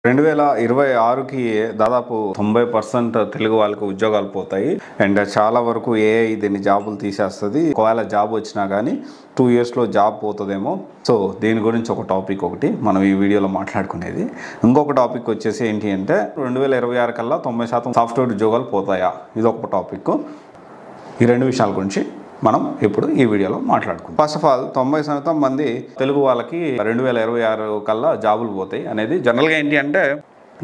2026కి దాదాపు 90% తెలుగు వాళ్ళకి ఉద్యోగాలు పోతాయి. అండ్ చాలా వరకు ఏఐ దీన్ని జాబులు తీసేస్తుంది. ఒకవేళ జాబ్ వచ్చినా కానీ 2 ఇయర్స్లో జాబ్ పోతుందేమో. సో దీని గురించి ఒక టాపిక్ ఒకటి మనం ఈ వీడియోలో మాట్లాడుకునేది. ఇంకొక టాపిక్ వచ్చేసి ఏంటి అంటే 2026 కల్లా 90% సాఫ్ట్వేర్ ఉద్యోగాలు పోతాయా, ఇది ఒక టాపిక్. ఈ రెండు విషయాల గురించి మనం ఇప్పుడు ఈ వీడియోలో మాట్లాడుకుందాం. ఫస్ట్ ఆఫ్ ఆల్ 90% మంది తెలుగు వాళ్ళకి 2026 కల్లా జాబులు పోతాయి అనేది జనరల్గా ఏంటి అంటే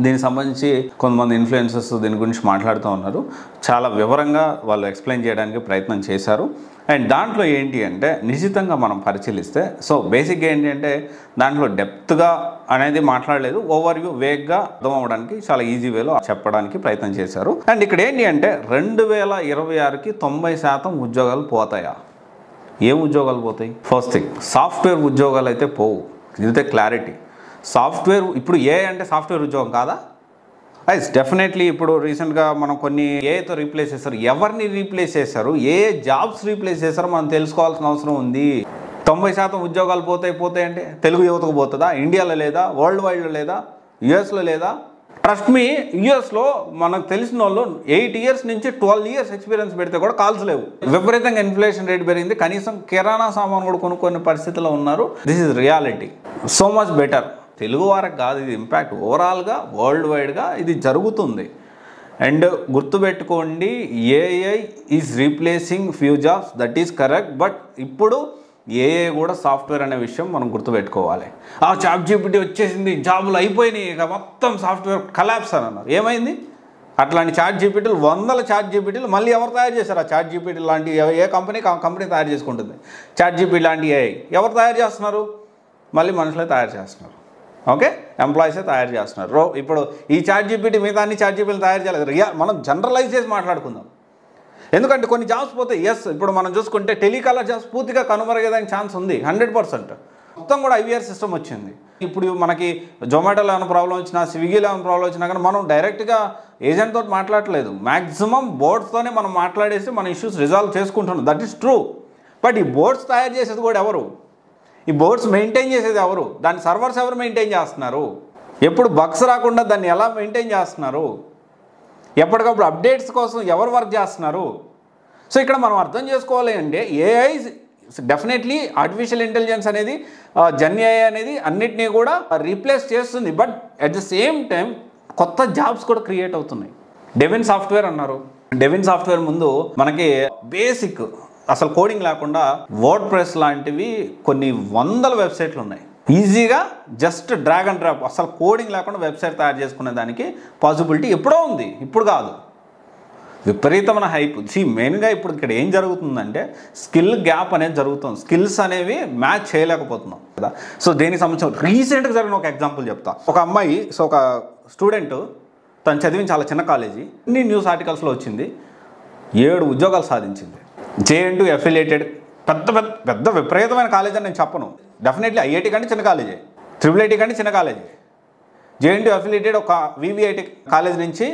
దీనికి సంబంధించి కొంతమంది ఇన్ఫ్లుయెన్సర్స్ దీని గురించి మాట్లాడుతూ ఉన్నారు. చాలా వివరంగా వాళ్ళు ఎక్స్ప్లెయిన్ చేయడానికి ప్రయత్నం చేశారు. అండ్ దాంట్లో ఏంటి అంటే నిశ్చితంగా మనం పరిశీలిస్తే సో బేసిక్గా ఏంటి అంటే దాంట్లో డెప్త్గా అనేది మాట్లాడలేదు, ఓవర్వ్యూ వేగ్గా అర్థం అవ్వడానికి చాలా ఈజీ వేలో చెప్పడానికి ప్రయత్నం చేశారు. అండ్ ఇక్కడ ఏంటి అంటే 2026కి 90% ఉద్యోగాలు పోతాయా? ఏం ఉద్యోగాలు పోతాయి? ఫస్ట్ థింగ్, సాఫ్ట్వేర్ ఉద్యోగాలు అయితే పోవు, ఇదైతే క్లారిటీ. సాఫ్ట్వేర్ ఇప్పుడు ఏ అంటే సాఫ్ట్వేర్ ఉద్యోగం కాదా? Ice definitely. ఇప్పుడు రీసెంట్గా మనం కొన్ని ఏతో రీప్లేస్ చేశారు. ఎవరిని రీప్లేస్ చేశారు, ఏ జాబ్స్ రీప్లేస్ చేశారో మనం తెలుసుకోవాల్సిన అవసరం ఉంది. 90% ఉద్యోగాలు పోతాయి అంటే తెలుగు యువతకు పోతుందా? ఇండియాలో లేదా? వరల్డ్ వైడ్లో లేదా? యుఎస్లో లేదా? ట్రస్ట్ మీ, యుఎస్లో మనకు తెలిసిన వాళ్ళు 8 ఇయర్స్ నుంచి 12 ఇయర్స్ ఎక్స్పీరియన్స్ పెడితే కూడా కాల్స్ లేవు. విపరీతంగా ఇన్ఫ్లేషన్ రేట్ పెరిగింది, కనీసం కిరాణా సామాన్ కూడా కొనుక్కునే పరిస్థితిలో ఉన్నారు. This is reality. So much better. Telugu వారికి కాదు ఇది ఇంపాక్ట్, ఓవరాల్గా వరల్డ్ వైడ్గా ఇది జరుగుతుంది. అండ్ గుర్తుపెట్టుకోండి, AI is replacing few jobs, that is correct. But ఇప్పుడు ఏఐ కూడా సాఫ్ట్వేర్ అనే విషయం మనం గుర్తుపెట్టుకోవాలి. ChatGPT వచ్చేసింది, జాబులు అయిపోయినాయి, ఇక మొత్తం సాఫ్ట్వేర్ కలాప్స్ అని అన్నారు. ఏమైంది? అట్లాంటి ChatGPTలు 100 ChatGPTలు మళ్ళీ ఎవరు తయారు చేశారు? ఆ ChatGPT లాంటి ఏ కంపెనీ తయారు చేసుకుంటుంది. ChatGPT లాంటి ఏఐ ఎవరు తయారు చేస్తున్నారు? మళ్ళీ మనుషులే తయారు చేస్తున్నారు. ఓకే, ఎంప్లాయీసే తయారు చేస్తున్నారు. ఇప్పుడు ఈ ChatGPT మిగతా అన్ని ChatGPTలు తయారు చేయలేదు. మనం జనరలైజ్ చేసి మాట్లాడుకుందాం. ఎందుకంటే కొన్ని జాబ్స్ పోతాయి. ఎస్, ఇప్పుడు మనం చూసుకుంటే టెలికాలర్ జాబ్స్ పూర్తిగా కనుమరుగేదానికి ఛాన్స్ ఉంది 100%. మొత్తం కూడా IVR సిస్టమ్ వచ్చింది. ఇప్పుడు మనకి జొమాటోలో ఏమైనా ప్రాబ్లం వచ్చినా, స్విగ్గీలో ఏమైనా ప్రాబ్లం వచ్చినా కానీ మనం డైరెక్ట్గా ఏజెంట్ తోటి మాట్లాడలేదు. మ్యాక్సిమం బోర్డ్స్తోనే మనం మాట్లాడేసి మన ఇష్యూస్ రిజాల్వ్ చేసుకుంటున్నాం. That is true. బట్ ఈ బోర్డ్స్ తయారు చేసేది కూడా ఎవరు? ఈ బోర్డ్స్ మెయింటైన్ చేసేది ఎవరు? దాని సర్వర్స్ ఎవరు మెయింటైన్ చేస్తున్నారు? ఎప్పుడు బగ్స్ రాకుండా దాన్ని ఎలా మెయింటైన్ చేస్తున్నారు? ఎప్పటికప్పుడు అప్డేట్స్ కోసం ఎవరు వర్క్ చేస్తున్నారు? సో ఇక్కడ మనం అర్థం చేసుకోవాలి అంటే ఏఐ డెఫినెట్లీ ఆర్టిఫిషియల్ ఇంటెలిజెన్స్ అనేది జెన్ ఏఐ అనేది అన్నిటినీ కూడా రీప్లేస్ చేస్తుంది. But at the same time కొత్త జాబ్స్ కూడా క్రియేట్ అవుతున్నాయి. డెవిన్ సాఫ్ట్వేర్ అన్నారు. డెవిన్ సాఫ్ట్వేర్ ముందు మనకి బేసిక్ అసలు కోడింగ్ లేకుండా వర్డ్ ప్రెస్ లాంటివి కొన్ని వందల వెబ్సైట్లు ఉన్నాయి. ఈజీగా జస్ట్ డ్రాగ్ అండ్ డ్రాప్, అసలు కోడింగ్ లేకుండా వెబ్సైట్ తయారు చేసుకునే దానికి పాసిబిలిటీ ఎప్పుడో ఉంది, ఇప్పుడు కాదు. విపరీతమైన హైప్. మెయిన్గా ఇప్పుడు ఇక్కడ ఏం జరుగుతుందంటే స్కిల్ గ్యాప్ అనేది జరుగుతుంది. స్కిల్స్ అనేవి మ్యాచ్ చేయలేకపోతున్నాం కదా. సో దీనికి సంబంధించిన రీసెంట్గా జరిగిన ఒక ఎగ్జాంపుల్ చెప్తా. ఒక అమ్మాయి, సో ఒక స్టూడెంట్, తను చదివిన చాలా చిన్న కాలేజీ, అన్ని న్యూస్ ఆర్టికల్స్లో వచ్చింది, 7 ఉద్యోగాలు సాధించింది. JNU అఫిలియేటెడ్ పెద్ద విపరీతమైన కాలేజ్ అని నేను చెప్పను. డెఫినెట్లీ IIT కంటే చిన్న కాలేజే, IIIT కంటే చిన్న కాలేజే. JNU అఫిలియేటెడ్ ఒక VVIT కాలేజ్ నుంచి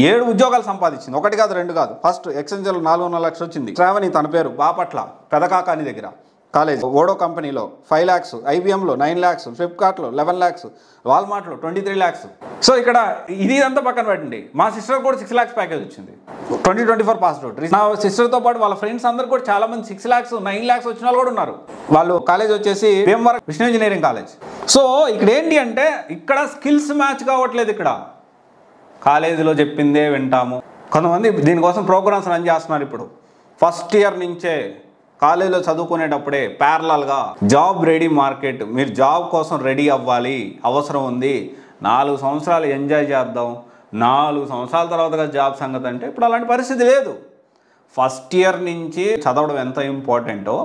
7 ఉద్యోగాలు సంపాదించింది. 1 కాదు 2 కాదు. ఫస్ట్ ఎక్స్చెంజర్లో 4.5 లక్షలు వచ్చింది. శ్రావణి తన పేరు, బాపట్ల పెదకాకాని దగ్గర కాలేజ్. ఓడో కంపెనీలో 5 lakhs, IBMలో 9 lakhs, ఫ్లిప్కార్ట్లో 11 lakhs, వాల్మార్ట్లో 23 lakhs. సో ఇక్కడ ఇది అంతా పక్కన పెట్టండి. మా సిస్టర్ కూడా 6 lakhs ప్యాకేజ్ వచ్చింది, 2024 పాస్ అవుట్. నా సిస్టర్తో పాటు వాళ్ళ ఫ్రెండ్స్ అందరు కూడా చాలా మంది 6 lakhs, 9 lakhs వచ్చిన వాళ్ళు కూడా ఉన్నారు. వాళ్ళు కాలేజ్ వచ్చేసి Bhimavaram Vishnu engineering college. So ఇక్కడ ఏంటి అంటే ఇక్కడ స్కిల్స్ మ్యాచ్ కావట్లేదు. ఇక్కడ కాలేజీలో చెప్పిందే వింటాము. కొంతమంది దీనికోసం ప్రోగ్రామ్స్ రన్ చేస్తున్నారు. ఇప్పుడు ఫస్ట్ ఇయర్ నుంచే కాలేజీలో చదువుకునేటప్పుడే ప్యారలల్గా జాబ్ రెడీ మార్కెట్, మీరు జాబ్ కోసం రెడీ అవ్వాలి, అవసరం ఉంది, 4 సంవత్సరాలు ఎంజాయ్ చేద్దాం, 4 సంవత్సరాల తర్వాత జాబ్ సంగతి అంటే ఇప్పుడు అలాంటి పరిస్థితి లేదు. ఫస్ట్ ఇయర్ నుంచి చదవడం ఎంత ఇంపార్టెంటో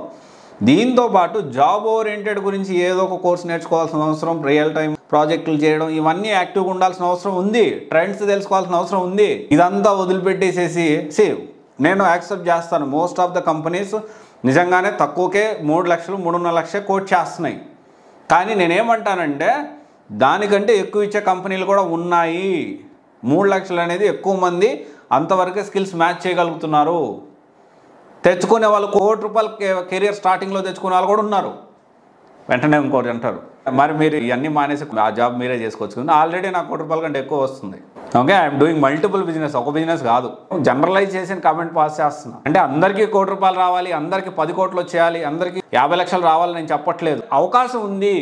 దీంతో పాటు జాబ్ ఓరియంటెడ్ గురించి ఏదో ఒక కోర్స్ నేర్చుకోవాల్సిన అవసరం, రియల్ టైం ప్రాజెక్టులు చేయడం, ఇవన్నీ యాక్టివ్గా ఉండాల్సిన అవసరం ఉంది. ట్రెండ్స్ తెలుసుకోవాల్సిన అవసరం ఉంది. ఇదంతా వదిలిపెట్టేసేసి నేను యాక్సెప్ట్ చేస్తాను, మోస్ట్ ఆఫ్ ద కంపెనీస్ నిజంగానే తక్కువకే 3 లక్షలు 3.5 లక్షలు కోట్ చేస్తున్నాయి. కానీ నేనేమంటానంటే దానికంటే ఎక్కువ ఇచ్చే కంపెనీలు కూడా ఉన్నాయి. 3 లక్షలు అనేది ఎక్కువ మంది అంతవరకే స్కిల్స్ మ్యాచ్ చేయగలుగుతున్నారు. తెచ్చుకునే వాళ్ళు ₹1 కోటి కెరియర్ స్టార్టింగ్లో తెచ్చుకునే వాళ్ళు కూడా ఉన్నారు. వెంటనే ఇంకోటి అంటారు, మరి మీరు ఇవన్నీ మానేసి ఆ జాబ్ మీరే చేసుకోవచ్చు కదా. ఆల్రెడీ నాకు ₹1 కంటే ఎక్కువ వస్తుంది. Okay, I'm doing multiple business, ఒక బిజినెస్ కాదు. జనరలైజ్ చేసిన కామెంట్ పాస్ చేస్తున్నా. అంటే అందరికీ ₹1 రావాలి, అందరికీ 10 కోట్లు వచ్చేయాలి, అందరికీ 50 లక్షలు రావాలని నేను చెప్పట్లేదు. అవకాశం ఉంది.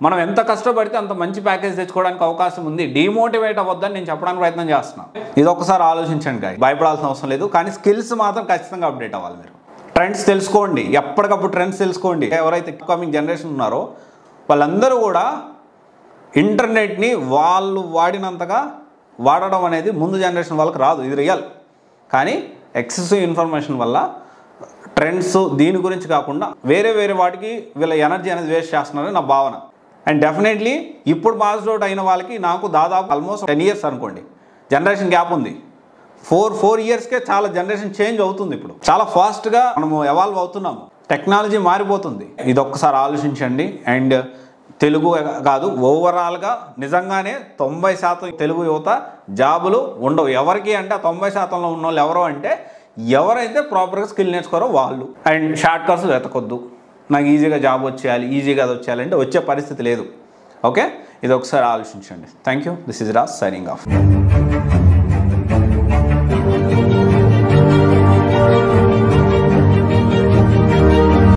మనం ఎంత కష్టపడితే అంత మంచి ప్యాకేజ్ తెచ్చుకోవడానికి అవకాశం ఉంది. డిమోటివేట్ అవ్వద్దని నేను చెప్పడానికి ప్రయత్నం చేస్తున్నాను. ఇది ఒక్కసారి ఆలోచించండి గాయ్, భయపడాల్సిన అవసరం లేదు. కానీ స్కిల్స్ మాత్రం ఖచ్చితంగా అప్డేట్ అవ్వాలి. మీరు ట్రెండ్స్ తెలుసుకోండి, ఎప్పటికప్పుడు ట్రెండ్స్ తెలుసుకోండి. ఎవరైతే కమింగ్ జనరేషన్ ఉన్నారో వాళ్ళందరూ కూడా ఇంటర్నెట్ని వాళ్ళు వాడినంతగా వాడడం అనేది ముందు జనరేషన్ వాళ్ళకి రాదు. ఇది రియల్. కానీ ఎక్సెసివ్ ఇన్ఫర్మేషన్ వల్ల ట్రెండ్స్ దీని గురించి కాకుండా వేరే వాటికి వీళ్ళ ఎనర్జీ అనేది వేస్ట్ చేస్తున్నారని నా భావన. అండ్ డెఫినెట్లీ ఇప్పుడు పాస్డ్ అవుట్ అయిన వాళ్ళకి నాకు దాదాపు ఆల్మోస్ట్ 10 years అనుకోండి జనరేషన్ గ్యాప్ ఉంది. 4 yearsకే చాలా జనరేషన్ చేంజ్ అవుతుంది. ఇప్పుడు చాలా ఫాస్ట్గా మనము ఎవాల్వ్ అవుతున్నాము. టెక్నాలజీ మారిపోతుంది. ఇది ఒక్కసారి ఆలోచించండి. అండ్ తెలుగు కాదు, ఓవరాల్గా నిజంగానే 90% తెలుగు యువత జాబులు ఉండవు. ఎవరికి అంటే 90%లో ఉన్న వాళ్ళు ఎవరో అంటే ఎవరైతే ప్రాపర్గా స్కిల్ నేర్చుకోరో వాళ్ళు. అండ్ షార్ట్ కట్స్ వెతకొద్దు. నాకు ఈజీగా జాబ్ వచ్చేయాలి, ఈజీగా అది వచ్చేయాలి అంటే వచ్చే పరిస్థితి లేదు. ఓకే, ఇది ఒకసారి ఆలోచించండి. Thank you. This is Raj signing off.